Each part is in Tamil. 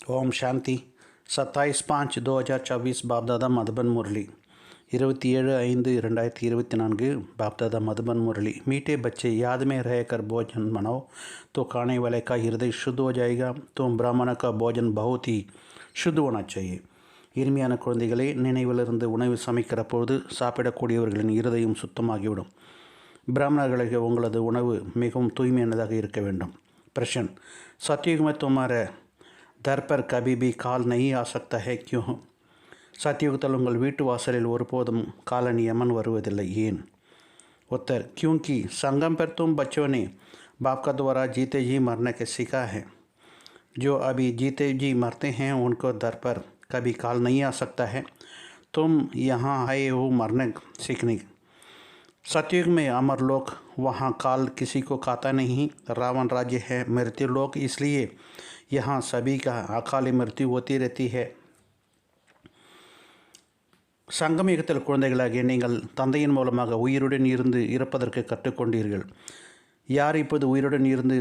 ओम शांति 27/5/2024 बापदादा मधुबन मुरली 27/5/2024 बापदादा मधुबन मुरली। मीठे बच्चे याद में रहकर भोजन बनाओ तो खाने वाले का हृदय शुद्ध हो जाएगा। तो ब्राह्मण का भोजन बहुत ही शुद्ध होना चाहिए। இனிமையான குழந்தைகளே, நினைவிலிருந்து உணவு சமைக்கிற பொழுது சாப்பிடக்கூடியவர்களின் இருதயம் சுத்தமாகிவிடும். பிராமணர்களுக்கு உங்களது உணவு மிகவும் தூய்மையானதாக இருக்க வேண்டும். प्रश्न, सतयुग में तुम्हारे दर पर कभी भी काल नहीं आ सकता है, क्यों? சத்தியுகத்தில் உங்கள் வீட்டு வாசலில் ஒருபோதும் காலனி யமன் வருவதில்லை, ஏன்? उत्तर, क्योंकि संगम पर तुम बच्चों ने बाप का द्वारा जीते जी मरने के सीखा है। जो अभी जीते जी मरते हैं उनको दर पर कभी काल नहीं आ सकता है। तुम यहाँ आए हो मरने सीखने। सतयुग में अमर लोक, वहाँ काल किसी को खाता नहीं। रावण राज्य है मृत्यु लोक, इसलिए यहाँ सभी का अकाली मृत्यु होती रहती है. சங்கமயுகத்தில் குழந்தைகளாகிய நீங்கள் தந்தையின் மூலமாக உயிருடன் இருந்து இறப்பதற்கு கற்றுக்கொண்டீர்கள். யார் இப்போது உயிருடன் இருந்து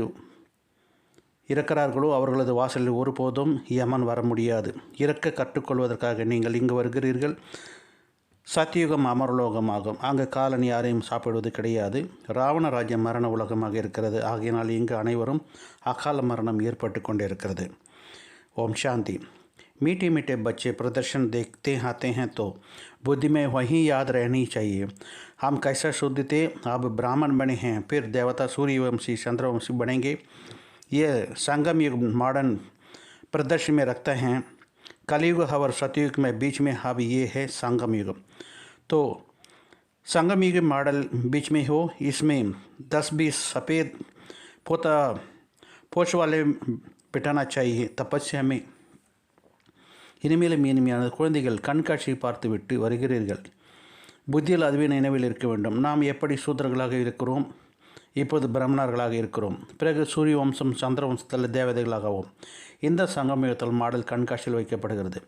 இறக்கிறார்களோ அவர்களது வாசலில் ஒருபோதும் யமன் வர முடியாது. இறக்க கற்றுக்கொள்வதற்காக நீங்கள் இங்கு வருகிறீர்கள். சத்தியுகம் அமரலோகமாகும். அங்கு காலன் யாரையும் சாப்பிடுவது கிடையாது. ராவண ராஜ்யம் மரண உலகமாக இருக்கிறது. ஆகையினால் இங்கு அனைவரும் அகால மரணம் ஏற்பட்டு கொண்டே இருக்கிறது. ஓம் சாந்தி. मीठे मीठे बच्चे प्रदर्शन देखते आते हैं तो बुद्धि में वही याद रहनी चाहिए, हम कैसा शुद्ध थे, अब ब्राह्मण बने हैं, फिर देवता सूर्यवंशी चंद्रवंशी बनेंगे. ये संगम युग मॉडर्न प्रदर्शन में रखते हैं. कलयुग और सतयुग में बीच में अब ये है संगम युग. तो संगम युग मॉडल बीच में हो, इसमें 10-20 सफ़ेद पोछ वाले बिठाना चाहिए तपस्या में. இனிமேலும் இனிமையான குழந்தைகள் கண்காட்சியை பார்த்துவிட்டு வருகிறீர்கள். புத்தியில் அதுவே நினைவில் இருக்க வேண்டும். நாம் எப்படி சூத்திரர்களாக இருக்கிறோம், இப்போது பிரம்மணர்களாக இருக்கிறோம், பிறகு சூரிய வம்சம் சந்திர வம்சத்தில் தேவதைகளாகவும். இந்த சங்கமயுகத்தில் மாடல் கண்காட்சியில் வைக்கப்படுகிறது.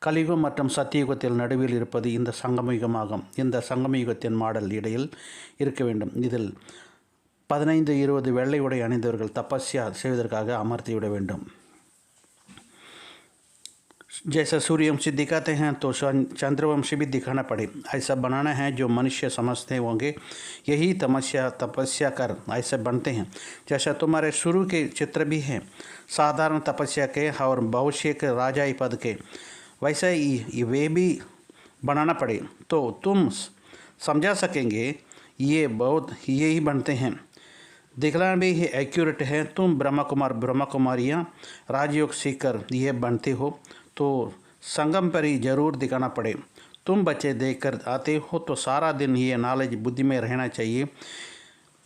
கலியுகம் மற்றும் சத்தியுகத்தில் நடுவில் இருப்பது இந்த சங்கமயுகமாகும். இந்த சங்கமயுகத்தின் மாடல் இடையில் இருக்க வேண்டும். இதில் 15-20 வெள்ளை உடை அணிந்தவர்கள் தபஸ்யா செய்வதற்காக அமர்த்திவிட வேண்டும். जैसा सूर्यवंशी दिखाते हैं तो चंद्रवंशी भी दिखाना पड़े. ऐसा बनाना है जो मनुष्य समझते होंगे. यही तपस्या कर ऐसे बनते हैं. जैसा तुम्हारे शुरू के चित्र भी हैं साधारण तपस्या के और भविष्य के राजाई पद के, वैसा ही वे भी बनाना पड़े तो तुम समझा सकेंगे. ये बहुत यही बनते हैं. दिखना भी एक्यूरेट है. तुम ब्रह्मा कुमारियाँ राजयोग सीखकर ये बनते हो तो संगम पर ही जरूर दिखाना पड़े. तुम बच्चे देखकर आते हो तो सारा दिन ये नॉलेज बुद्धि में रहना चाहिए.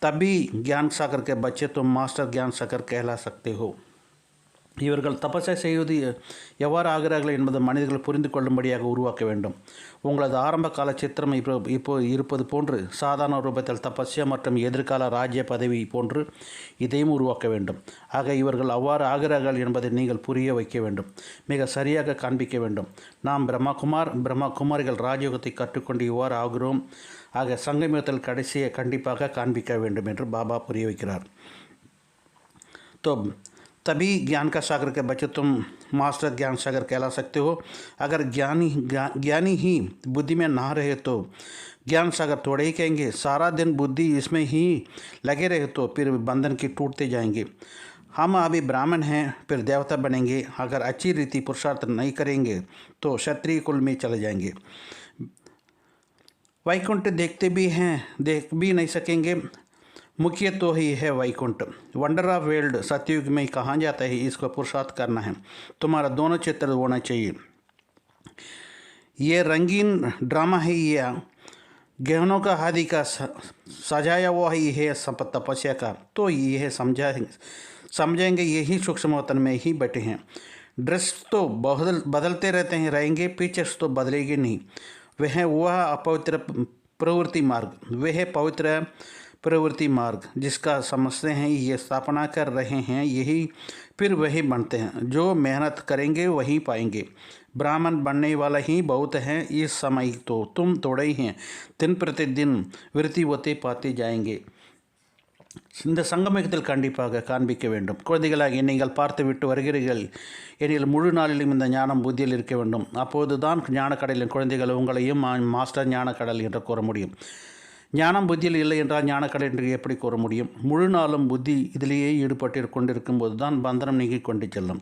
तभी ज्ञान सागर के बच्चे तुम मास्टर ज्ञान सागर कहला सकते हो. இவர்கள் தபஸை செய்வது எவ்வாறு ஆகிறார்கள் என்பது மனிதர்கள் புரிந்து கொள்ளும்படியாக உருவாக்க வேண்டும். உங்களது ஆரம்ப கால சித்திரம் இப்போ இருப்பது போன்று சாதாரண ரூபத்தில் தபஸ்யா மற்றும் எதிர்கால ராஜ்ய பதவி போன்று இதையும் உருவாக்க வேண்டும். ஆக இவர்கள் அவ்வாறு ஆகிறார்கள் என்பதை நீங்கள் புரிய வைக்க வேண்டும், மிக சரியாக காண்பிக்க வேண்டும். நாம் பிரம்மகுமாரிகள் ராஜயோகத்தை கற்றுக்கொண்டு இவ்வாறு ஆகிறோம். ஆக சங்கமத்தில் கடைசியை கண்டிப்பாக காண்பிக்க வேண்டும் என்று பாபா புரிய வைக்கிறார். तो तभी ज्ञान का सागर के बच्चे तुम मास्टर ज्ञान सागर कहला सकते हो. अगर ज्ञानी ही बुद्धि में ना रहे तो ज्ञान सागर थोड़े ही कहेंगे. सारा दिन बुद्धि इसमें ही लगे रहे तो फिर बंधन की टूटते जाएंगे. हम अभी ब्राह्मण हैं, फिर देवता बनेंगे. अगर अच्छी रीति पुरुषार्थ नहीं करेंगे तो क्षत्रिय कुल में चले जाएंगे. वैकुंठ देखते भी हैं, देख भी नहीं सकेंगे. मुख्य तो ही है वैकुंठ. वंडर ऑफ वर्ल्ड सतयुग में कहाँ जाता है, इसको पुरुषार्थ करना है. तुम्हारा दोनों चित्र होना चाहिए. ये रंगीन ड्रामा है या गहनों का आदि का सजाया हुआ ही है तपस्या का. तो यह समझेंगे यही सूक्ष्म वतन में ही बैठे हैं. ड्रेस तो बदलते रहेंगे, पिक्चर्स तो बदलेगी नहीं. वह अपवित्र प्रवृत्ति मार्ग, वह पवित्र प्रवृत्ति मार्ग जिसका समझते हैं ये स्थापना कर रहे हैं, यही फिर वही बनते हैं. जो मेहनत करेंगे वही पाएंगे. ब्राह्मण बनने वाला ही बहुत है. इस समय तो तुम थोड़े ही हैं, दिन प्रतिदिन वृत्ति होते पाते जाएंगे. இந்த சங்கமத்தில் கண்டிப்பாக காண்பிக்க வேண்டும். குழந்தைகளாகிய நீங்கள் பார்த்துவிட்டு வருகிறீர்கள் எனில் முழு நாளிலும் இந்த ஞானம் புத்தியில் இருக்க வேண்டும். அப்போது தான் ஞானக்கடலின் குழந்தைகள் உங்களையும் மாஸ்டர் ஞானக்கடல் என்று கூற முடியும். ஞானம் புத்தியில் இல்லை என்றால் ஞானக்கடல் என்று எப்படி கூற முடியும்? முழு நாளும் புத்தி இதிலேயே ஈடுபட்டு கொண்டிருக்கும் போது தான் பந்தனம் நீங்கி கொண்டு செல்லும்.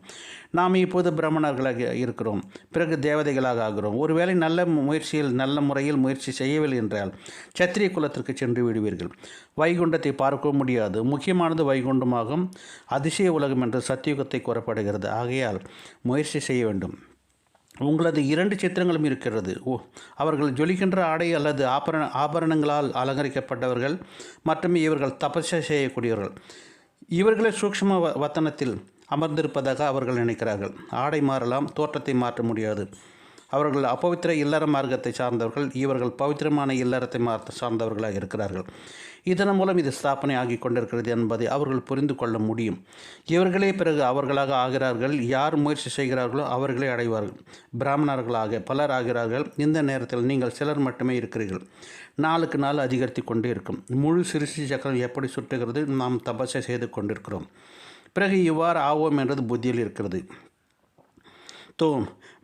நாம் இப்போது பிரம்மணர்களாக இருக்கிறோம், பிறகு தேவதைகளாக ஆகிறோம். ஒருவேளை நல்ல முறையில் முயற்சி செய்யவில்லை என்றால் சத்திரிய குலத்திற்கு சென்று விடுவீர்கள். வைகுண்டத்தை பார்க்க முடியாது. முக்கியமானது வைகுண்டமாகும், அதிசய உலகம் என்று சத்தியுகத்தை கூறப்படுகிறது. ஆகையால் முயற்சி செய்ய வேண்டும். உங்களது 2 சித்திரங்களும் இருக்கிறது. அவர்கள் ஜொலிக்கின்ற ஆடை அல்லது ஆபரணங்களால் அலங்கரிக்கப்பட்டவர்கள் மற்றும் இவர்கள் தபஸ்ஸை செய்யக்கூடியவர்கள். இவர்களே சூக்ஷ்ம வத்தனத்தில் அமர்ந்திருப்பதாக அவர்கள் நினைக்கிறார்கள். ஆடை மாறலாம், தோற்றத்தை மாற்ற முடியாது. அவர்கள் அப்பவித்திர இல்லற மார்க்கத்தை சார்ந்தவர்கள். இவர்கள் பவித்திரமான இல்லறத்தை சார்ந்தவர்களாக இருக்கிறார்கள். இதன் மூலம் இது ஸ்தாபனை ஆகி கொண்டிருக்கிறது என்பதை அவர்கள் புரிந்து கொள்ள முடியும். இவர்களே பிறகு அவர்களாக ஆகிறார்கள். யார் முயற்சி செய்கிறார்களோ அவர்களே அடைவார்கள். பிராமணர்களாக பலர் ஆகிறார்கள். இந்த நேரத்தில் நீங்கள் சிலர் மட்டுமே இருக்கிறீர்கள். நாளுக்கு நாள் அதிகரித்து கொண்டே இருக்கும். முழு சிருஷ்டி சக்கரம் எப்படி சுற்றுகிறது? நாம் தபஸை செய்து கொண்டிருக்கிறோம். பிறகு இவ்வாறு ஆவோம் என்றது புத்தியில் இருக்கிறது. तो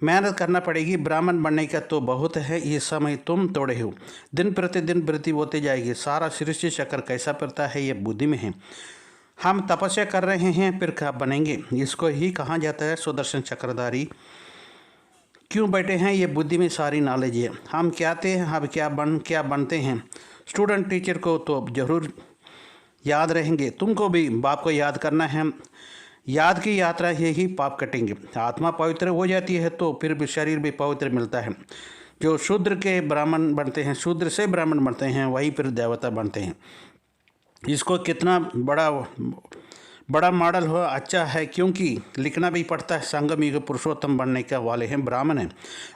मेहनत करना पड़ेगी। ब्राह्मण बनने का तो बहुत है, ये समय तुम तोड़े हो। दिन प्रतिदिन वृद्धि होती जाएगी। सारा सृष्टि चक्र कैसा फिरता है ये बुद्धि में है। हम तपस्या कर रहे हैं, फिर क्या बनेंगे? इसको ही कहा जाता है सुदर्शन चक्रधारी। क्यों बैठे हैं? ये बुद्धि में सारी नॉलेज है। हम क्या थे, अब क्या बनते हैं? स्टूडेंट टीचर को तो ज़रूर याद रहेंगे। तुमको भी बाप को याद करना है। याद की यात्रा ही पाप कटेंगे। आत्मा पवित्र हो जाती है तो फिर भी शरीर भी पवित्र मिलता है। जो शूद्र के ब्राह्मण बनते हैं, शूद्र से ब्राह्मण बनते हैं, वही फिर देवता बनते हैं। इसको कितना बड़ा मॉडल हो अच्छा है, क्योंकि लिखना भी पड़ता है। संगम युग पुरुषोत्तम बनने का वाले हैं ब्राह्मण हैं।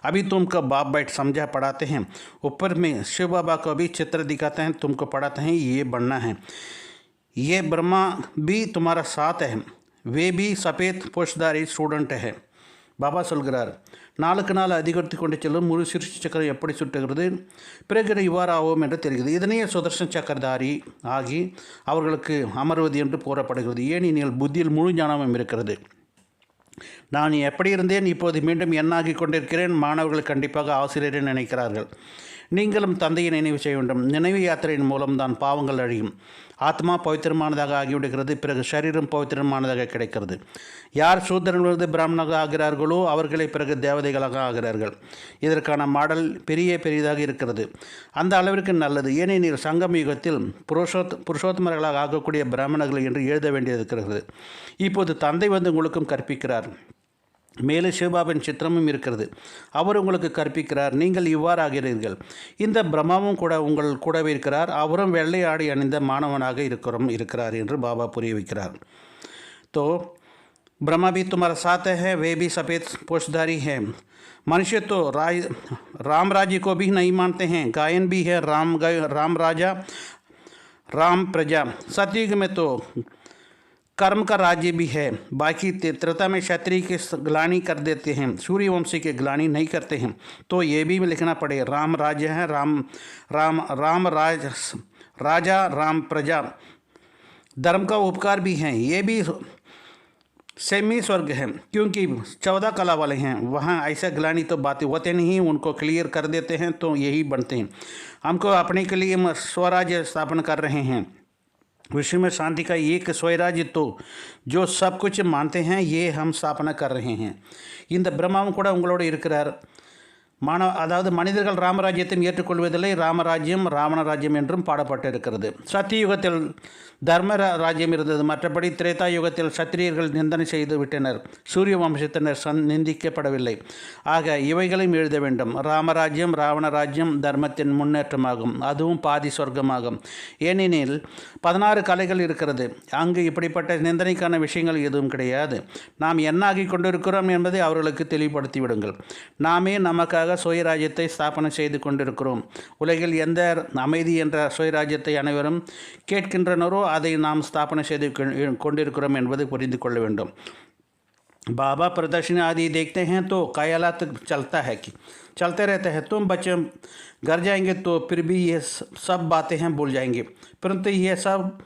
अभी तुमको बाप बैठ समझा पढ़ाते हैं। ऊपर में शिव बाबा को भी चित्र दिखाते हैं, तुमको पढ़ाते हैं ये बनना है। ये ब्रह्मा भी तुम्हारा साथ है, वे भी सफ़ेद पोषधारी स्टूडेंट है। பாபா சொல்கிறார், நாளுக்கு நாள் அதிகரித்து கொண்டு செல்லும் முழு சிருஷ்டி சக்கரம் எப்படி சுட்டுகிறது? பிறகு இவ்வாறு ஆவோம் என்று தெரிகிறது. இதனையே சுதர்சன சக்கரதாரி ஆகி அவர்களுக்கு அமர்வது என்று கூறப்படுகிறது. ஏனெனில் புத்தியில் முழு ஞானமும் இருக்கிறது. நான் எப்படி இருந்தேன், இப்போது மீண்டும் என்னாகி கொண்டிருக்கிறேன். மாணவர்கள் கண்டிப்பாக ஆசிரியரை நினைக்கிறார்கள். நீங்களும் தந்தையை நினைவு செய்ய வேண்டும். நினைவு யாத்திரையின் மூலம்தான் பாவங்கள் அழியும். ஆத்மா பவித்திரமானதாக ஆகிவிடுகிறது. பிறகு சரீரம் பவித்திரமானதாக கிடைக்கிறது. யார் சூத்திரனிலிருந்து பிராமணராக ஆகிறார்களோ அவர்களே பிறகு தேவதைகளாக ஆகிறார்கள். இதற்கான மாடல் பெரிதாக இருக்கிறது. அந்த அளவிற்கு நல்லது. ஏனெனில் சங்கம் யுகத்தில் புருஷோத்தமர்களாக ஆகக்கூடிய பிராமணர்கள் என்று எழுத வேண்டியது இருக்கிறது. இப்போது தந்தை வந்து உங்களுக்கும் கற்பிக்கிறார். மேலே சிவபாபின் சித்திரமும் இருக்கிறது. அவர் உங்களுக்கு கற்பிக்கிறார். நீங்கள் இவ்வாறு ஆகிறீர்கள். இந்த பிரம்மாவும் கூட உங்கள் கூடவே இருக்கிறார். அவரும் வெள்ளை ஆடை அணிந்த மாணவனாக இருக்கிறார் என்று பாபா புரிய வைக்கிறார். तो ब्रह्मा भी तुम्हारा साथ है, वे भी सफ़ेद पोषधारी है। मनुष्य तो राम राज्य को भी नहीं मानते हैं। गायन भी है राम राजा राम प्रजा। सतयुग में तो कर्म का राज्य भी है। बाकी त्रेता में क्षत्रिय के ग्लानी कर देते हैं, सूर्यवंशी के ग्लानी नहीं करते हैं। तो ये भी लिखना पड़े, राम राज्य है, राम राजा राम प्रजा। धर्म का उपकार भी है, ये भी सेमी स्वर्ग है, क्योंकि 14 कला वाले हैं। वहाँ ऐसा ग्लानी तो बातें होते नहीं, उनको क्लियर कर देते हैं तो यही बनते हैं। हमको अपने के लिए स्वराज्य स्थापना कर रहे हैं। विश्व में शांति का एक स्वराज्य तो जो सब कुछ मानते हैं ये हम स्थापना कर रहे हैं। இந்த பிரம்மாவும் கூட உங்களோடு இருக்கிறார். அதாவது மனிதர்கள் ராமராஜ்யத்தையும் ஏற்றுக்கொள்வதில்லை. ராமராஜ்யம் ராவண ராஜ்யம் என்றும் பாடப்பட்டு இருக்கிறது. சத்தியுகத்தில் தர்ம ராஜ்யம் இருந்தது. மற்றபடி திரேதா யுகத்தில் சத்திரியர்கள் நிந்தனை செய்து விட்டனர். சூரிய வம்சத்தினர் நிந்திக்கப்படவில்லை. ஆக இவைகளையும் எழுத வேண்டும். ராமராஜ்யம் ராவண ராஜ்யம் தர்மத்தின் முன்னேற்றமாகும். அதுவும் பாதி சொர்க்கமாகும். ஏனெனில் 16 கலைகள் இருக்கிறது. அங்கு இப்படிப்பட்ட நிந்தனைக்கான விஷயங்கள் எதுவும் கிடையாது. நாம் என்னாகி கொண்டிருக்கிறோம் என்பதை அவர்களுக்கு தெளிவுபடுத்தி விடுங்கள். நாமே நமக்காக சுயராஜ்யத்தை ஸ்தாபனை செய்து கொண்டிருக்கிறோம். உலகில் எந்த அமைதி என்ற சுயராஜ்யத்தை அனைவரும் கேட்கின்றனரோ அதை நாம் ஸ்தாபனை செய்து கொண்டிருக்கிறோம் என்பதை புரிந்து கொள்ள வேண்டும். बाबा प्रदर्शनी आदि देखते हैं तो ख्यालात चलते रहते हैं। तुम बच्चे घर जाएंगे तो फिर भी ये सब बातें हैं भूल जाएंगे, परंतु ये सब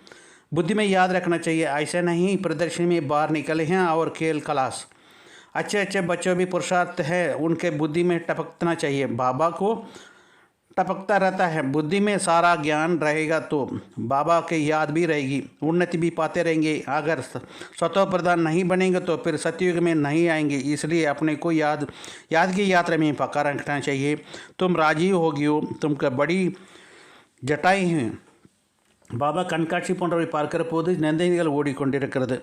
बुद्धि में याद रखना चाहिए, ऐसा नहीं प्रदर्शनी में बाहर निकले हैं और खेल खलास। अच्छे अच्छे बच्चों भी पुरुषार्थ है, उनके बुद्धि में टपकना चाहिए। बाबा को टपकता रहता है, बुद्धि में सारा ज्ञान रहेगा तो बाबा की याद भी रहेगी, उन्नति भी पाते रहेंगे। अगर स्वतः प्रधान नहीं बनेंगे तो फिर सतयुग में नहीं आएंगे। इसलिए अपने को याद की यात्रा में पक्का रखना चाहिए। तुम राजीव होगी हो, तुमको बड़ी जटाई हैं। பாபா கண்காட்சி போன்றவை பார்க்கிற போது நிந்தைகள் ஓடிக்கொண்டிருக்கிறது.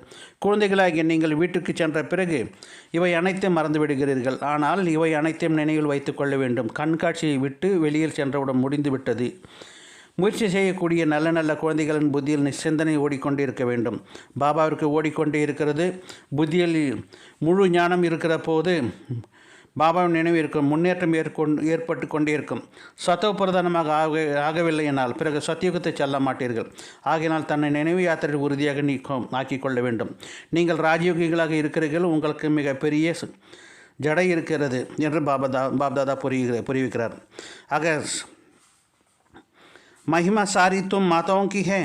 குழந்தைகளாகிய நீங்கள் வீட்டுக்கு சென்ற பிறகு இவை அனைத்தையும் மறந்து விடுகிறீர்கள். ஆனால் இவை அனைத்தையும் நினைவில் வைத்து கொள்ள வேண்டும். கண்காட்சியை விட்டு வெளியில் சென்றவுடன் முடிந்துவிட்டது. முயற்சி செய்யக்கூடிய நல்ல நல்ல குழந்தைகளின் புத்தியில் நிச்சந்தனை ஓடிக்கொண்டிருக்க வேண்டும். பாபாவிற்கு ஓடிக்கொண்டே இருக்கிறது. புத்தியில் முழு ஞானம் இருக்கிற போது பாபாவின் நினைவு இருக்கும், முன்னேற்றம் ஏற்பட்டு கொண்டே இருக்கும். சத்தவ பிரதானமாக ஆகவில்லை என்னால் பிறகு சத்தியுகத்தை செல்ல மாட்டீர்கள். ஆகையினால் தன்னை நினைவு யாத்திரையில் உறுதியாக ஆக்கிக்கொள்ள வேண்டும். நீங்கள் ராஜயோகிகளாக இருக்கிறீர்கள், உங்களுக்கு மிகப்பெரிய ஜடை இருக்கிறது என்று பாப்தாதா புரிவிக்கிறார். ஆக महिमा सारी तुम माताओं की है,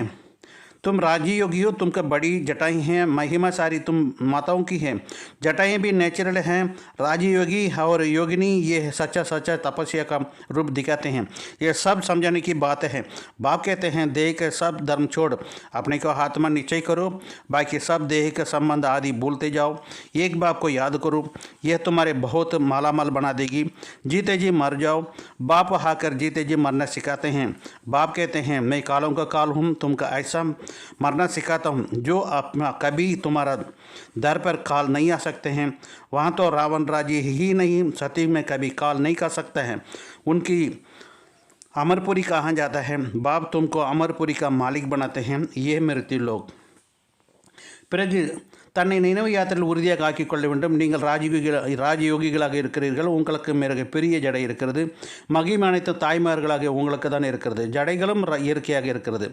तुम राजयोगी हो, तुमको बड़ी जटाएं हैं। महिमा सारी तुम माताओं की है, जटाएं भी नेचुरल हैं। राजयोगी और योगिनी ये सच्चा तपस्या का रूप दिखाते हैं। ये सब समझाने की बात है। बाप कहते हैं देह के सब धर्म छोड़ अपने को आत्मा निश्चय करो, बाकी सब देह के संबंध आदि भूलते जाओ। एक बाप को याद करो, यह तुम्हारे बहुत मालामाल बना देगी। जीते जी मर जाओ। बाप आकर जीते जी मरना सिखाते हैं। बाप कहते हैं मैं कालों का काल हूँ, तुमका ऐसा मरना सिखाता हूँ जो अपना कभी तुम्हारा दर पर काल नहीं आ सकते हैं। वहाँ तो रावण राज्य ही नहीं, सती में कभी काल नहीं कर सकता है। उनकी अमरपुरी कहा जाता है। बाप तुमको अमरपुरी का मालिक बनाते हैं। ये मृत्यु लोग பிறகு தன்னை நினைவு யாத்திரையில் உறுதியாக ஆக்கிக்கொள்ள வேண்டும். நீங்கள் ராஜயோகிகளாக இருக்கிறீர்கள், உங்களுக்கு மிக பெரிய ஜடை இருக்கிறது. மகிமை அனைத்து தாய்மார்களாக உங்களுக்கு தான் இருக்கிறது. ஜடைகளும் இயற்கையாக இருக்கிறது.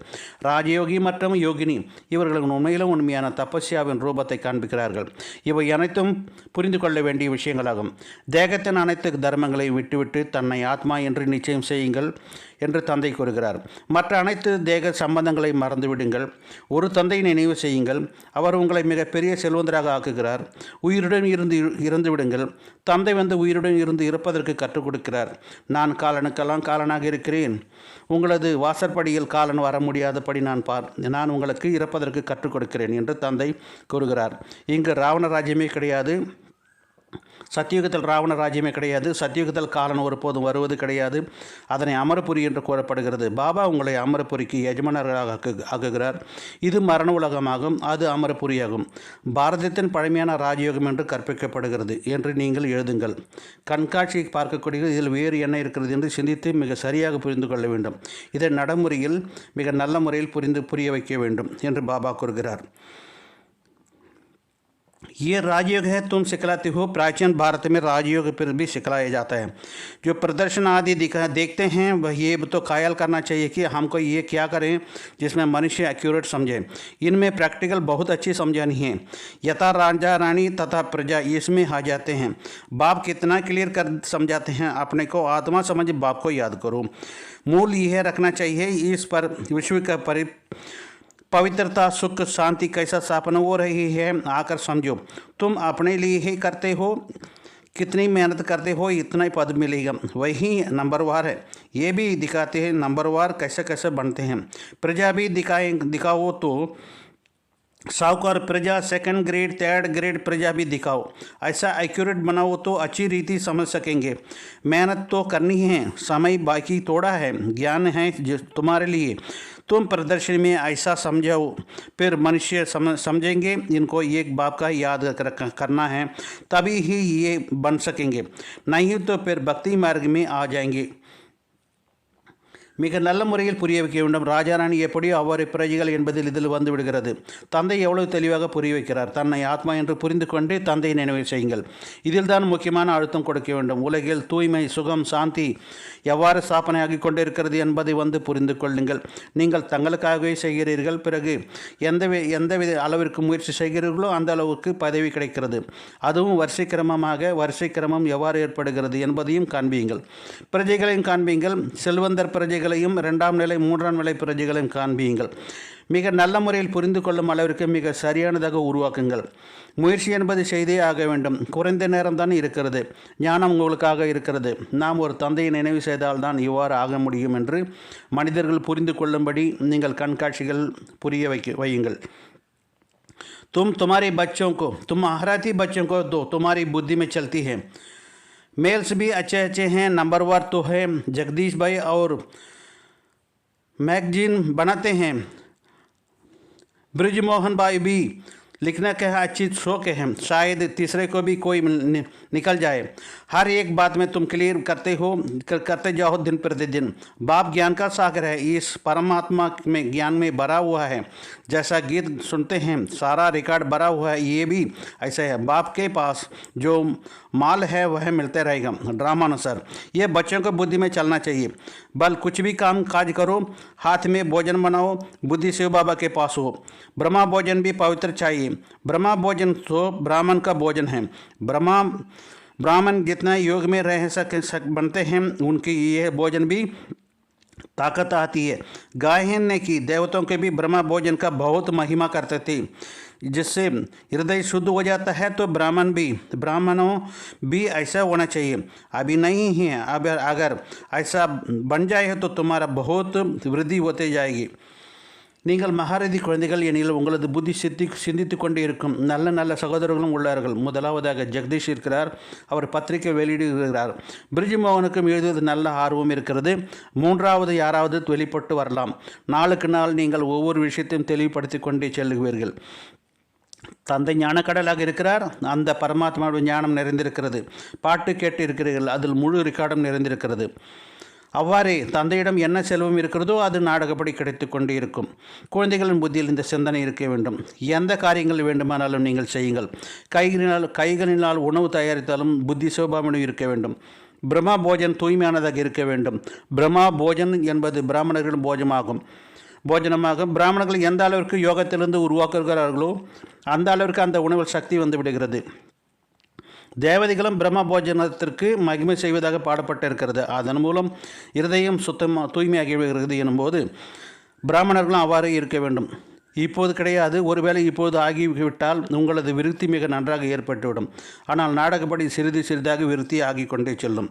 ராஜயோகி மற்றும் யோகினி இவர்கள் உண்மையிலும் உண்மையான தபஸ்யாவின் ரூபத்தை காண்பிக்கிறார்கள். இவை அனைத்தும் புரிந்து கொள்ள வேண்டிய விஷயங்களாகும். தேகத்தின் அனைத்து தர்மங்களையும் விட்டுவிட்டு தன்னை ஆத்மா என்று நிச்சயம் செய்யுங்கள் என்று தந்தை கூறுகிறார். மற்ற அனைத்து தேக சம்பந்தங்களை மறந்துவிடுங்கள். ஒரு தந்தை நினைவு செய்யுங்கள். அவர் உங்களை மிகப்பெரிய செல்வந்தராக ஆக்குகிறார். உயிருடன் இருந்து விடுங்கள். தந்தை வந்து உயிருடன் இருந்து இருப்பதற்கு கற்றுக் கொடுக்கிறார். நான் காலனுக்கெல்லாம் காலனாக இருக்கிறேன். உங்களது வாசற்படியில் காலன் வர முடியாதபடி நான் உங்களுக்கு இறப்பதற்கு கற்றுக் கொடுக்கிறேன் என்று தந்தை கூறுகிறார். இங்கு ராவண ராஜ்யமே கிடையாது. சத்தியுகத்தில் ராவண ராஜ்யமே கிடையாது. சத்தியுகத்தில் காலன் ஒருபோதும் வருவது கிடையாது. அதனை அமரபுரி என்று கூறப்படுகிறது. பாபா உங்களை அமரபுரிக்கு எஜமானர்களாக ஆக்குகிறார். இது மரண உலகமாகும், அது அமரபுரியாகும். பாரதத்தின் பழமையான ராஜயோகம் என்று கற்பிக்கப்படுகிறது என்று நீங்கள் எழுதுங்கள். கண்காட்சியை பார்க்கக்கூடிய இதில் வேறு என்ன இருக்கிறது என்று சிந்தித்து மிக சரியாக புரிந்து கொள்ள வேண்டும். இதை நடைமுறையில் மிக நல்ல முறையில் புரிய வைக்க வேண்டும் என்று பாபா கூறுகிறார். ये राजयोग है तुम सिखलाते हो। प्राचीन भारत में राजयोग पर भी सिखलाया जाता है। जो प्रदर्शन आदि देखते हैं वह ये तो ख्याल करना चाहिए कि हमको ये क्या करें जिसमें मनुष्य एक्यूरेट समझे। इनमें प्रैक्टिकल बहुत अच्छी समझानी है। यथा राजा रानी तथा प्रजा इसमें आ जाते हैं। बाप कितना क्लियर कर समझाते हैं। अपने को आत्मा समझ बाप को याद करो। मूल यह रखना चाहिए इस पर विश्व का पवित्रता सुख शांति कैसा स्थापना हो रही है आकर समझो। तुम अपने लिए ही करते हो, कितनी मेहनत करते हो इतना ही पद मिलेगा। वही नंबरवार है। ये भी दिखाते हैं नंबरवार कैसे कैसे बनते हैं। प्रजा भी दिखाओ तो साहूकार प्रजा, सेकंड ग्रेड थर्ड ग्रेड प्रजा भी दिखाओ। ऐसा एक्यूरेट बनाओ तो अच्छी रीति समझ सकेंगे। मेहनत तो करनी है, समय बाकी थोड़ा है, ज्ञान है तुम्हारे लिए। तुम प्रदर्शनी में ऐसा समझाओ, फिर मनुष्य समझेंगे इनको एक बाप का याद करना है, तभी ही ये बन सकेंगे। नहीं तो फिर भक्ति मार्ग में आ जाएंगे। மிக நல்ல முறையில் புரிய வைக்க வேண்டும். ராஜாராணி எப்படியோ அவ்வாறு பிரஜைகள் என்பதில் இதில் வந்து விடுகிறது. தந்தை எவ்வளவு தெளிவாக புரிய வைக்கிறார். தன்னை ஆத்மா என்று புரிந்து கொண்டு தந்தையை நினைவு செய்யுங்கள். இதில் தான் முக்கியமான அழுத்தம் கொடுக்க வேண்டும். உலகில் தூய்மை சுகம் சாந்தி எவ்வாறு ஸ்தாபனையாகி கொண்டிருக்கிறது என்பதை வந்து புரிந்து கொள்ளுங்கள். நீங்கள் தங்களுக்காகவே செய்கிறீர்கள். பிறகு எந்தவித அளவிற்கு முயற்சி செய்கிறீர்களோ அந்த அளவுக்கு பதவி கிடைக்கிறது. அதுவும் வரிசை கிரமம் எவ்வாறு ஏற்படுகிறது என்பதையும் காண்பியுங்கள். பிரஜைகளையும் காண்பியுங்கள். செல்வந்தர் பிரஜைகளையும் இரண்டாம் நிலை மூன்றாம் நிலை பிரஜைகளையும் காண்பியுங்கள். மிக நல்ல முறையில் புரிந்து கொள்ளும் அளவிற்கு மிக சரியானதாக உருவாக்குங்கள். முயற்சி என்பது செய்தே ஆக வேண்டும். குறைந்த நேரம்தான் இருக்கிறது. ஞானம் உங்களுக்காக இருக்கிறது. நாம் ஒரு தந்தையை நினைவு செய்தால்தான் இவ்வாறு ஆக முடியும் என்று மனிதர்கள் புரிந்து கொள்ளும்படி நீங்கள் கண்காட்சிகள் புரிய வையுங்கள். तुम तुम्हारे बच्चों को, तुम महाराती बच्चों को दो, तुम्हारी बुद्धि में चलती है. मेल्स भी अच्छे अच्छे हैं. नंबर 1 तो है जगदीश भाई और मैगजीन बनाते हैं. ब्रिजमोहन भाई भी लिखना का अच्छी शौक है. शायद तीसरे को भी कोई निकल जाए. हर एक बात में तुम क्लियर करते जाओ दिन प्रतिदिन. बाप ज्ञान का सागर है. इस परमात्मा में ज्ञान में भरा हुआ है. जैसा गीत सुनते हैं सारा रिकॉर्ड भरा हुआ है, ये भी ऐसा है. बाप के पास जो माल है वह मिलते रहेगा. ड्रामानुसार ये बच्चों को बुद्धि में चलना चाहिए. बल कुछ भी काम काज करो, हाथ में भोजन बनाओ, बुद्धि शिव बाबा के पास हो. ब्रह्मा भोजन भी पवित्र चाहिए. ब्रह्मा भोजन तो ब्राह्मण का भोजन है. ब्राह्मण जितना योग में रह बनते हैं उनकी यह भोजन भी ताकत आती है. गायन ने की देवताओं के भी ब्रह्मा भोजन का बहुत महिमा करते थे, जिससे हृदय शुद्ध हो जाता है. तो ब्राह्मणों भी ऐसा होना चाहिए. अभी नहीं है. अगर ऐसा बन जाए तो तुम्हारा बहुत वृद्धि होते जाएगी. நீங்கள் மகாரதி குழந்தைகள் எனில் உங்களது புத்தி சிந்தித்து கொண்டே இருக்கும். நல்ல நல்ல சகோதரர்களும் உள்ளார்கள். முதலாவதாக ஜெகதீஷ் இருக்கிறார். அவர் பத்திரிகை வெளியிடுகிறார். பிரிஜ்மோகனுக்கும் எழுதுவது நல்ல ஆர்வம் இருக்கிறது. மூன்றாவது யாராவது வெளிப்பட்டு வரலாம். நாளுக்கு நாள் நீங்கள் ஒவ்வொரு விஷயத்தையும் தெளிவுபடுத்தி கொண்டே செல்லுவீர்கள். தந்தை ஞானக்கடலாக இருக்கிறார். அந்த பரமாத்மாவுடைய ஞானம் நிறைந்திருக்கிறது. பாட்டு கேட்டு இருக்கிறீர்கள். அதில் முழு ரெக்கார்டும் நிறைந்திருக்கிறது. அவ்வாறே தந்தையிடம் என்ன செல்வம் இருக்கிறதோ அது நாடகப்படி கிடைத்து கொண்டே இருக்கும். குழந்தைகளின் புத்தியில் இந்த சிந்தனை இருக்க வேண்டும். எந்த காரியங்கள் வேண்டுமானாலும் நீங்கள் செய்யுங்கள். கைகளினால் உணவு தயாரித்தாலும் புத்தி சிவபாமனும் இருக்க வேண்டும். பிரம்மா போஜன் தூய்மையானதாக இருக்க வேண்டும். பிரம்மா போஜன் என்பது பிராமணர்களின் போஜனமாகும். பிராமணர்கள் எந்த அளவிற்கு யோகத்திலிருந்து உருவாக்குகிறார்களோ அந்த அளவிற்கு அந்த உணவில் சக்தி வந்து விடுகிறது. தேவதைகளும் பிரம்ம போஜனத்திற்கு மகிமை செய்வதாக பாடப்பட்டிருக்கிறது. அதன் மூலம் இருதயம் தூய்மையாகி விடுகிறது எனும்போது பிராமணர்களும் அவ்வாறு இருக்க வேண்டும். இப்போது கிடையாது. ஒருவேளை இப்போது ஆகிவிட்டால் உங்களது விருத்தி மிக நன்றாக ஏற்பட்டுவிடும். ஆனால் நாடகப்படி சிறிது சிறிதாக விருத்தி ஆகி கொண்டே செல்லும்.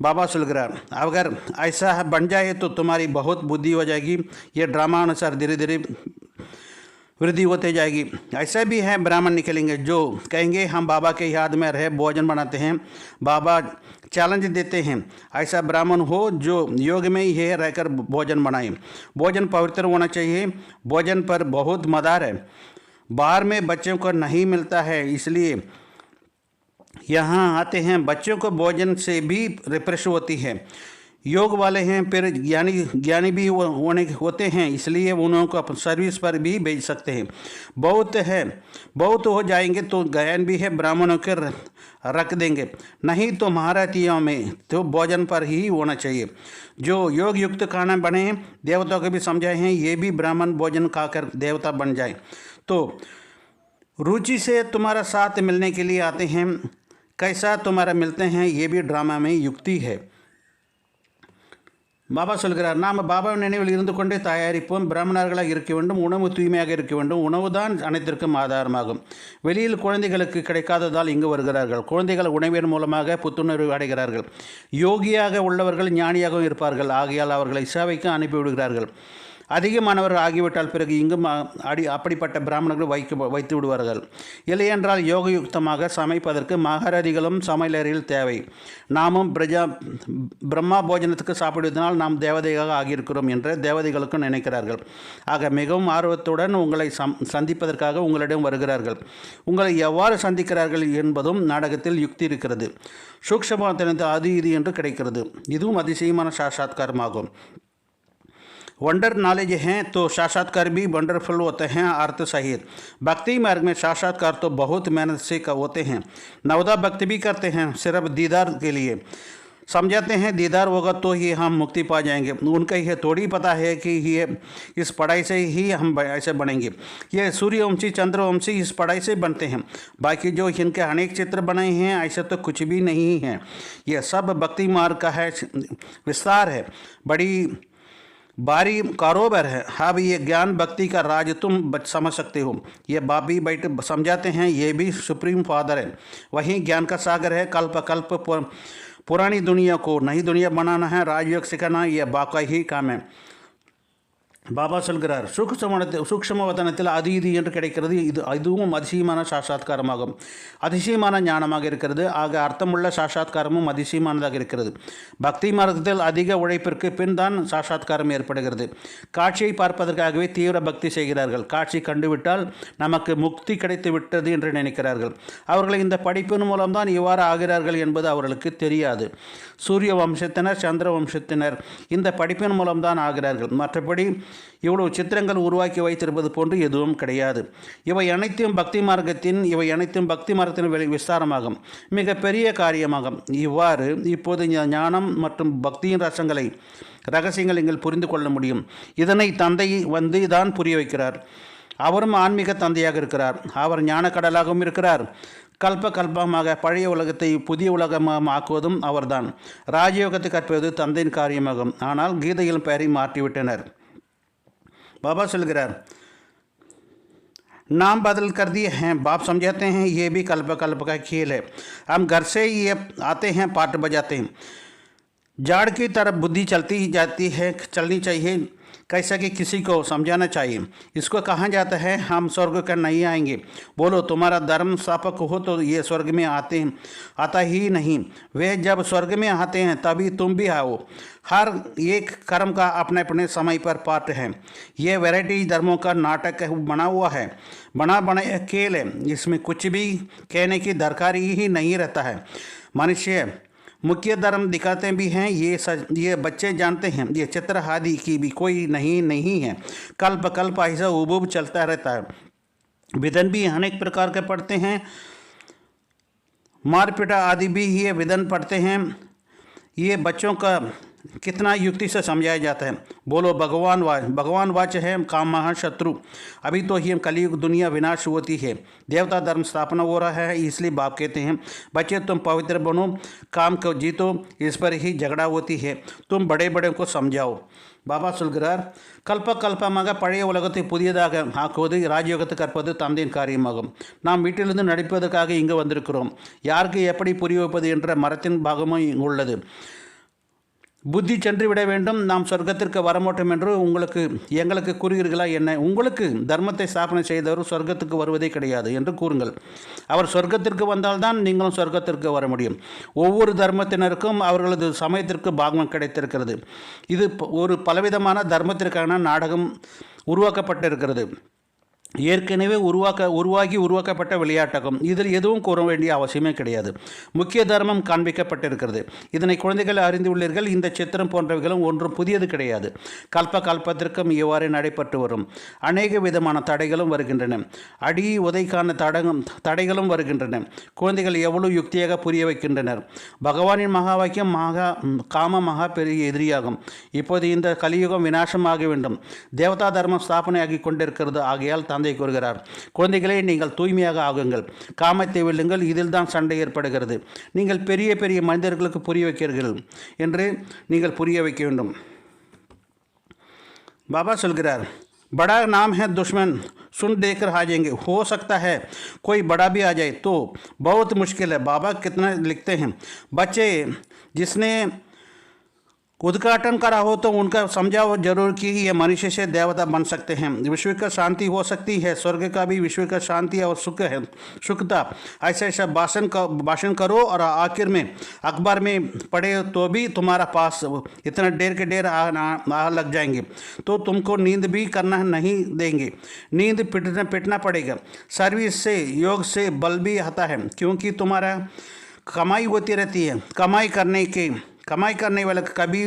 बाबा सुलगरार अगर ऐसा बन जाए तो तुम्हारी बहुत बुद्धि हो जाएगी. ये ड्रामा अनुसार धीरे धीरे वृद्धि होते जाएगी. ऐसा भी है ब्राह्मण निकलेंगे जो कहेंगे हम बाबा के याद में रहे भोजन बनाते हैं. बाबा चैलेंज देते हैं ऐसा ब्राह्मण हो जो योग में ही रहकर भोजन बनाए. भोजन पवित्र होना चाहिए. भोजन पर बहुत मदार है. बाहर में बच्चों को नहीं मिलता है, इसलिए यहाँ आते हैं. बच्चों को भोजन से भी रिफ्रेश होती है. योग वाले हैं फिर ज्ञानी भी होते हैं, इसलिए उन्हों को सर्विस पर भी भेज सकते हैं. बहुत हो जाएंगे तो गायन भी है ब्राह्मणों के रख देंगे. नहीं तो महारथियों में तो भोजन पर ही होना चाहिए. जो योग युक्त खाना बने देवताओं को भी समझाए हैं, ये भी ब्राह्मण भोजन खाकर देवता बन जाए. तो रुचि से तुम्हारा साथ मिलने के लिए आते हैं. कैसा तुम्हारा मिलते हैं ये भी ड्रामा में युक्ति है. பாபா சொல்கிறார், நாம் பாபாவின் நினைவில் இருந்து கொண்டே தயாரிப்போம். பிராமணர்களாக இருக்க வேண்டும். உணவு தூய்மையாக இருக்க வேண்டும். உணவு தான் அனைத்திற்கும் ஆதாரமாகும். வெளியில் குழந்தைகளுக்கு கிடைக்காததால் இங்கு வருகிறார்கள். குழந்தைகள் உணவின் மூலமாக புத்துணர்வு அடைகிறார்கள். யோகியாக உள்ளவர்கள் ஞானியாகவும் இருப்பார்கள். ஆகையால் அவர்களை சேவைக்கு அனுப்பிவிடுகிறார்கள். அதிகமானவர்கள் ஆகிவிட்டால் பிறகு இங்கும் அப்படிப்பட்ட பிராமணர்கள் வைத்து விடுவார்கள். இல்லையென்றால் யோகயுக்தமாக சமைப்பதற்கு மகாரதிகளும் சமையலறையில் தேவை. நாமும் பிரம்மா போஜனத்துக்கு சாப்பிடுவதனால் நாம் தேவதையாக ஆகியிருக்கிறோம் என்று தேவதைகளுக்கும் நினைக்கிறார்கள். ஆக மிகவும் ஆர்வத்துடன் உங்களை சந்திப்பதற்காக உங்களிடம் வருகிறார்கள். உங்களை எவ்வாறு சந்திக்கிறார்கள் என்பதும் நாடகத்தில் யுக்தி இருக்கிறது. சூக்ஷ்மத்தினது அது இது என்று கிடைக்கிறது. இதுவும் அதிசயமான சாட்சாத்காரமாகும். वंडर नॉलेज हैं तो साक्षात्कार भी वंडरफुल होते हैं अर्थ सहित. भक्ति मार्ग में साक्षात्कार तो बहुत मेहनत से होते हैं. नवदा भक्ति भी करते हैं सिर्फ दीदार के लिए. समझाते हैं दीदार होगा तो ही हम मुक्ति पा जाएंगे. उनका यह थोड़ी पता है कि ये इस पढ़ाई से ही हम ऐसे बनेंगे. ये सूर्यवंशी चंद्रवंशी इस पढ़ाई से बनते हैं. बाकी जो इनके अनेक चित्र बनाए हैं ऐसे तो कुछ भी नहीं है. यह सब भक्ति मार्ग का है विस्तार है. बड़ी भारी कारोबार है। अब ये ज्ञान भक्ति का राज तुम समझ सकते हो। ये बाबी बैठ समझाते हैं, ये भी सुप्रीम फादर है, वही ज्ञान का सागर है। कल्प कल्प पुरानी दुनिया को नई दुनिया बनाना है, राजयोग सिखाना, यह बाका ही काम है। பாபா சொல்கிறார், சூக்ஷ்ம வதனத்தில் அது இது என்று கிடைக்கிறது. இதுவும் அதிசயமான சாட்சாத்காரமாகும். அதிசயமான ஞானமாக இருக்கிறது. ஆக அர்த்தமுள்ள சாட்சாத்காரமும் அதிசயமானதாக இருக்கிறது. பக்தி மார்க்கத்தில் அதிக உழைப்பிற்கு பின் தான் சாட்சாத்காரம் ஏற்படுகிறது. காட்சியை பார்ப்பதற்காகவே தீவிர பக்தி செய்கிறார்கள். காட்சி கண்டுவிட்டால் நமக்கு முக்தி கிடைத்து விட்டது என்று நினைக்கிறார்கள். அவர்கள் இந்த படிப்பின் மூலம்தான் இவ்வாறு ஆகிறார்கள் என்பது அவர்களுக்கு தெரியாது. சூரிய வம்சத்தினர், சந்திர வம்சத்தினர் இந்த படிப்பின் மூலம்தான் ஆகிறார்கள். மற்றபடி இவ்வளவு சித்திரங்கள் உருவாக்கி வைத்திருப்பது போன்று எதுவும் கிடையாது. இவை அனைத்தும் பக்தி மார்க்கத்தின் விஸ்தாரமாகும், மிக பெரிய காரியமாகும். இவ்வாறு இப்போது ஞானம் மற்றும் பக்தியின் ரகசியங்கள் நீங்கள் புரிந்து கொள்ள முடியும். இதனை தந்தை தான் புரிய வைக்கிறார். அவரும் ஆன்மீக தந்தையாக இருக்கிறார். அவர் ஞான கடலாகவும் இருக்கிறார். கல்பமாக பழைய உலகத்தை புதிய உலகமாக ஆக்குவதும் அவர்தான். ராஜயோகத்தை கற்பது தந்தையின் காரியமாகும். ஆனால் கீதையில் பெயரை மாற்றிவிட்டனர். बाबा सुलगरार नाम बदल कर दिए हैं। बाप समझाते हैं ये भी कल्प का खेल है। हम घर से ये आते हैं, पाठ बजाते हैं। जाड़ की तरफ बुद्धि चलनी चाहिए। कैसा कि किसी को समझाना चाहिए। इसको कहा जाता है हम स्वर्ग का नहीं आएंगे। बोलो तुम्हारा धर्म स्थापक हो तो ये स्वर्ग में आता ही नहीं। वे जब स्वर्ग में आते हैं तभी तुम भी आओ। हर एक कर्म का अपने अपने समय पर पाठ है। ये वैरायटी धर्मों का नाटक बना हुआ है, बना खेल है। इसमें कुछ भी कहने की दरकार ही नहीं रहता है। मनुष्य मुख्य धर्म दिखाते भी हैं, ये बच्चे जानते हैं। ये चित्र आदि की भी कोई नहीं है। कल्प ऐसा उबूब चलता रहता है। विधन भी अनेक प्रकार के पढ़ते हैं। मारपीटा आदि भी ये विधन पढ़ते हैं। ये बच्चों का कितना युक्ति से समझाया जाता है। बोलो भगवान वाच है काम महाशत्रु। अभी तो ही कलयुग दुनिया विनाश होती है, देवता धर्म स्थापना हो रहा है। इसलिए बाप कहते हैं बच्चे तुम पवित्र बनो, काम को जीतो, इस पर ही झगड़ा होती है। तुम बड़े को समझाओ। பாபா சொல்கிறார், கல்பமாக பழைய உலகத்தை புதியதாக ஆக்குவது, ராஜயோகத்தை கற்பது தந்தையின் காரியமாகும். நாம் வீட்டிலிருந்து நடிப்பதற்காக இங்கு வந்திருக்கிறோம். யாருக்கு எப்படி புரிய வைப்பது என்ற மரத்தின் பாகமும் உள்ளது. புத்தி சென்று விட வேண்டும், நாம் சொர்க்கத்திற்கு வரமாட்டோம் என்று எங்களுக்கு கூறுகிறீர்களா என்ன? உங்களுக்கு தர்மத்தை ஸ்தாபனை செய்தவர் சொர்க்கத்துக்கு வருவதே கிடையாது என்று கூறுங்கள். அவர் சொர்க்கத்திற்கு வந்தால்தான் நீங்களும் சொர்க்கத்திற்கு வர முடியும். ஒவ்வொரு தர்மத்தினருக்கும் அவர்களது சமயத்திற்கு பாகம் கிடைத்திருக்கிறது. இது ஒரு பலவிதமான தர்மத்திற்கான நாடகம் உருவாக்கப்பட்டிருக்கிறது. ஏற்கனவே உருவாக்கப்பட்ட விளையாட்டகம். இதில் எதுவும் கூற வேண்டிய அவசியமே கிடையாது. முக்கிய தர்மம் காண்பிக்கப்பட்டிருக்கிறது. இதனை குழந்தைகள் அறிந்துள்ளீர்கள். இந்த சித்திரம் போன்றவைகளும் ஒன்றும் புதியது கிடையாது. கல்பத்திற்கும் இவ்வாறு நடைபெற்று வரும். அநேக விதமான தடைகளும் வருகின்றன. அடி உதைக்கான தடைகளும் வருகின்றன. குழந்தைகள் எவ்வளவு யுக்தியாக புரிய வைக்கின்றனர். பகவானின் மகா வாக்கியம் காம பெரிய எதிரியாகும். இப்போது இந்த கலியுகம் விநாசமாக வேண்டும். தேவதா தர்மம் ஸ்தாபனையாகி கொண்டிருக்கிறது. ஆகையால் தந்தை கூறுகிறார், குழந்தைகளே நீங்கள் தூய்மையாக ஆகுங்கள், காமத்தை வெல்லுங்கள். இதில் தான் சண்டை ஏற்படுகிறது. நீங்கள் பெரிய மனிதர்களுக்கு புரிய வைக்கிறீர்கள் என்று நீங்கள் புரிய வைக்க வேண்டும். बाबा सुलगरार बड़ा नाम है दुश्मन सुन देकर आ जाएंगे। हो सकता है कोई बड़ा भी आ जाए तो बहुत मुश्किल है। बाबा कितना लिखते हैं, बच्चे जिसने उद्घाटन करा हो तो उनका समझाओ जरूर कि ये मनुष्य से देवता बन सकते हैं। विश्व का शांति हो सकती है, स्वर्ग का भी विश्व का शांति और सुखता। ऐसा भाषण करो और आखिर में अखबार में पढ़े तो भी तुम्हारा पास इतना ढेर के ढेर लग जाएंगे तो तुमको नींद भी करना नहीं देंगे। नींद पिटना पड़ेगा। सर्विस से योग से बल भी आता है, क्योंकि तुम्हारा कमाई होती रहती है। कमाई करने वाले कभी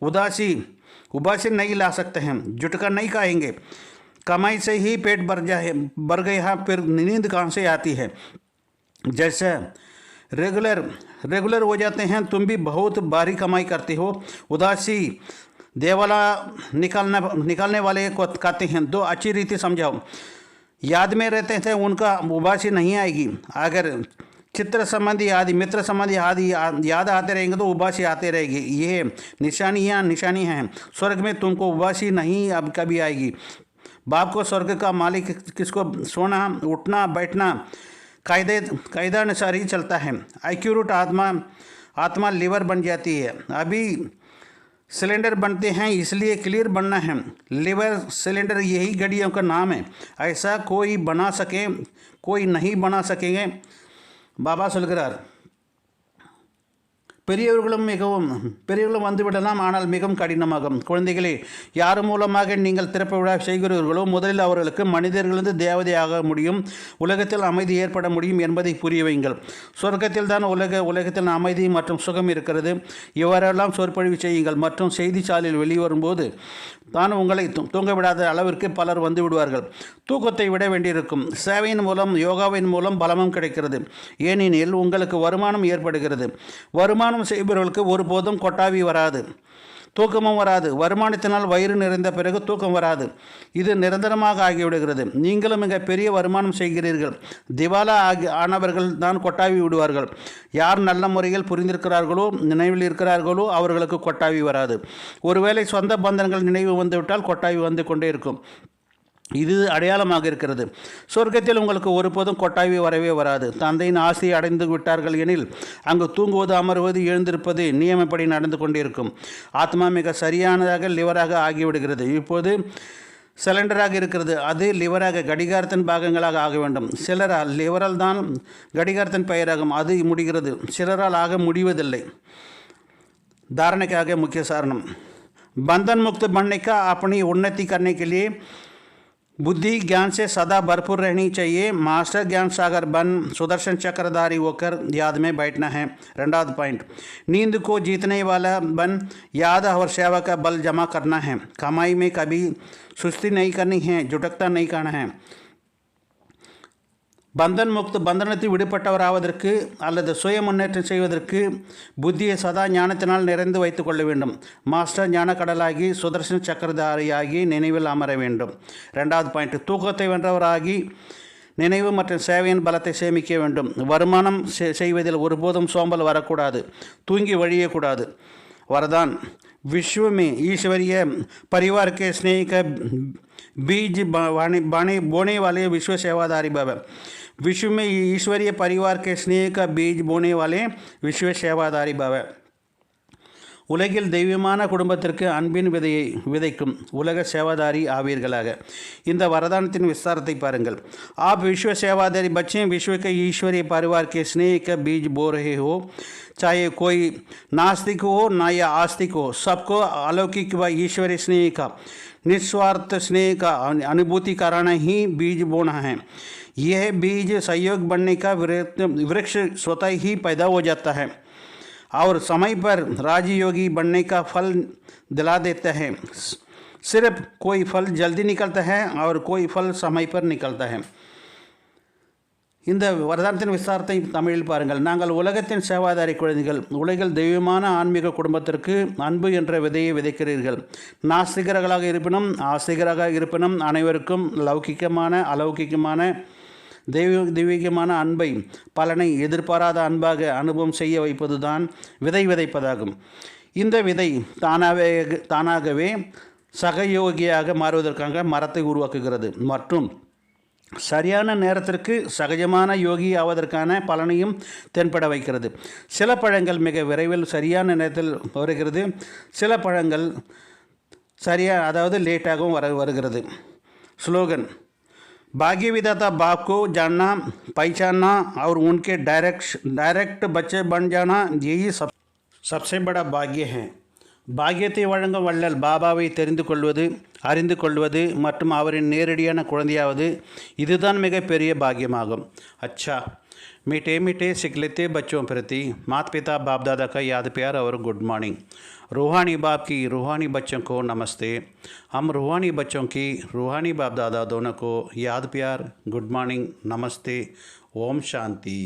उबासी नहीं ला सकते हैं, जुटकर नहीं खाएंगे। कमाई से ही पेट भर गया, फिर नींद कहाँ से आती है। जैसे रेगुलर हो जाते हैं। तुम भी बहुत भारी कमाई करते हो। उदासी देवाला निकालने वाले को कहते हैं। दो अच्छी रीति समझाओ। याद में रहते थे उनका उबासी नहीं आएगी। अगर चित्र संबंधी आदि, मित्र संबंधी आदि याद आते रहेंगे तो उबासी आते रहेगी। ये निशानी हैं। स्वर्ग में तुमको उबासी नहीं अब कभी आएगी। बाप को स्वर्ग का मालिक किसको सोना उठना बैठना कायदानुसार ही चलता है। एक्यूरेट आत्मा लीवर बन जाती है। अभी सिलेंडर बनते हैं इसलिए क्लियर बनना है। लीवर सिलेंडर यही घड़ियों का नाम है। ऐसा कोई बना सके कोई नहीं बना सकेंगे। பாபா சொல்கிறார், பெரியவர்களும் வந்துவிடலாம், ஆனால் மிகவும் கடினமாகும். குழந்தைகளே, யார் மூலமாக நீங்கள் திறப்பு விழா செய்கிறீர்களோ முதலில் அவர்களுக்கு மனிதர்களிருந்து தேவதையாக முடியும், உலகத்தில் அமைதி ஏற்பட முடியும் என்பதை புரிய வைங்கள். சொர்க்கத்தில் தான் உலகத்தில் அமைதி மற்றும் சுகம் இருக்கிறது. இவரெல்லாம் சொற்பொழிவு செய்யுங்கள் மற்றும் செய்திச்சாலையில் வெளிவரும்போது தான் உங்களை தூங்க விடாத அளவிற்கு பலர் வந்து விடுவார்கள். தூக்கத்தை விட வேண்டியிருக்கும். சேவையின் மூலம் யோகாவின் மூலம் பலமும் கிடைக்கிறது. ஏனெனில் உங்களுக்கு வருமானம் ஏற்படுகிறது. வருமானம் செய்பவர்களுக்கு ஒருபோதும் கொட்டாவி வராது, தூக்கமும் வராது. வருமானத்தினால் வயிறு நிறைந்த பிறகு தூக்கம் வராது. இது நிரந்தரமாக ஆகிவிடுகிறது. நீங்களும் மிக பெரிய வருமானம் செய்கிறீர்கள். திவாலா ஆனவர்கள் தான் கொட்டாவி விடுவார்கள். யார் நல்ல முறையில் புரிந்திருக்கிறார்களோ நினைவில் இருக்கிறார்களோ அவர்களுக்கு கொட்டாவி வராது. ஒருவேளை சொந்த பந்தங்கள் நினைவு வந்துவிட்டால் கொட்டாவி வந்து கொண்டே இருக்கும். இது அடையாளமாக இருக்கிறது. சொர்க்கத்தில் உங்களுக்கு ஒருபோதும் கொட்டாவி வரவே வராது. தந்தையின் ஆசையை அடைந்து விட்டார்கள் எனில் அங்கு தூங்குவது அமர்வது எழுந்திருப்பது நியமப்படி நடந்து கொண்டிருக்கும். ஆத்மா மிக சரியானதாக லிவராக ஆகிவிடுகிறது. இப்போது சிலிண்டராக இருக்கிறது, அது லிவராக கடிகாரத்தின் பாகங்களாக ஆக வேண்டும். சிலரால் லிவரால் தான் கடிகாரத்தின் பெயராகும், அது முடிகிறது. சிலரால் ஆக முடிவதில்லை. धारणा मुख्य सारणम बंधन मुक्त बनने का अपनी उन्नति करने के लिए बुद्धि ज्ञान से सदा भरपूर रहनी चाहिए। मास्टर ज्ञान सागर बन सुदर्शन चक्रधारी होकर याद में बैठना है। रंडाவது पॉइंट, नींद को जीतने वाला बन याद और सेवा का बल जमा करना है। कमाई में कभी सुस्ती नहीं करनी है, झुटकता नहीं करना है। பந்தன் முக்த் பந்தனத்தை விடுபட்டவராவதற்கு அல்லது சுய முன்னேற்றம் செய்வதற்கு புத்தியை சதா ஞானத்தினால் நிறைந்து வைத்து கொள்ள வேண்டும். மாஸ்டர் ஞானக்கடலாகி சுதர்சன சக்கரதாரியாகி நினைவில் அமர வேண்டும். ரெண்டாவது பாயிண்ட், தூக்கத்தை வென்றவராகி நினைவு மற்றும் சேவையின் பலத்தை சேமிக்க வேண்டும். வருமானம் செய்வதில் ஒருபோதும் சோம்பல் வரக்கூடாது, தூங்கி வழியக்கூடாது. वरदान, विश्व में ईश्वरीय परिवार के स्नेह का बीज बोने वाले विश्व सेवादारी बाबा। विश्व में ईश्वरीय परिवार के स्नेह का बीज बोने वाले विश्व सेवादारी बाबा। உலகில் தெய்வமான குடும்பத்திற்கு அன்பின் விதையை விதைக்கும் உலக சேவாதாரி ஆவீர்களாக. இந்த வரதானத்தின் விஸ்தாரத்தை பாருங்கள். आप विश्व सेवादारी बच्चे विश्व के ईश्वरीय परिवार के स्नेह का बीज बो रहे हो। चाहे कोई नास्तिक हो ना या आस्तिक हो, सबको अलौकिक व ईश्वरीय स्नेह का निस्वार्थ स्नेह का अनुभूति कराना ही बीज बोना है। यह बीज सहयोग बनने का वृक्ष स्वतः ही पैदा हो जाता है और समय पर राजयोगी बनने का फल दिला देता है। सिर्फ कोई फल जल्दी निकलता है और कोई फल समय पर निकलता है. இந்த வரதானத்தின் விசாரத்தை தமிழில் பாருங்கள். நாங்கள் உலகத்தின் சேவாதாரி குழந்தைகள். உலகில் தெய்வமான ஆன்மீக குடும்பத்திற்கு அன்பு என்ற விதையை விதைக்கிறீர்கள். நாஸ்திகர்களாக இருப்பினும் ஆஸ்திகராக இருப்பினும் அனைவருக்கும் லௌகிகமான அலௌகிகமான தெய்வீகமான அன்பை பலனை எதிர்பாராத அன்பாக அனுபவம் செய்ய வைப்பது தான் விதை விதைப்பதாகும். இந்த விதை தானாகவே சகயோகியாக மாறுவதற்காக மரத்தை உருவாக்குகிறது மற்றும் சரியான நேரத்திற்கு சகஜமான யோகி ஆவதற்கான பலனையும் தென்பட வைக்கிறது. சில பழங்கள் மிக விரைவில் சரியான நேரத்தில் வருகிறது, சில பழங்கள் லேட்டாகவும் வருகிறது. ஸ்லோகன், भाग्य विधाता बाप को जानना पहचानना और उनके डायरेक्ट बच्चे बन जाना यही सबसे बड़ा भाग्य है. பாக்கியத்தை வழங்கும் வள்ளல் பாபாவை தெரிந்து கொள்வது, அறிந்து கொள்வது மற்றும் அவரின் நேரடியான குழந்தையாவது இதுதான் மிகப்பெரிய பாக்கியமாகும். अच्छा, मीठे मीठे सिखलेते बच्चों प्रति माता पिता बाप दादा का याद प्यार और गुड मॉर्निंग. रूहानी बाप की रूहानी बच्चों को नमस्ते. हम रूहानी बच्चों की रूहानी बाप दादा दोनों को याद प्यार, गुड मॉर्निंग, नमस्ते, ओम शांति.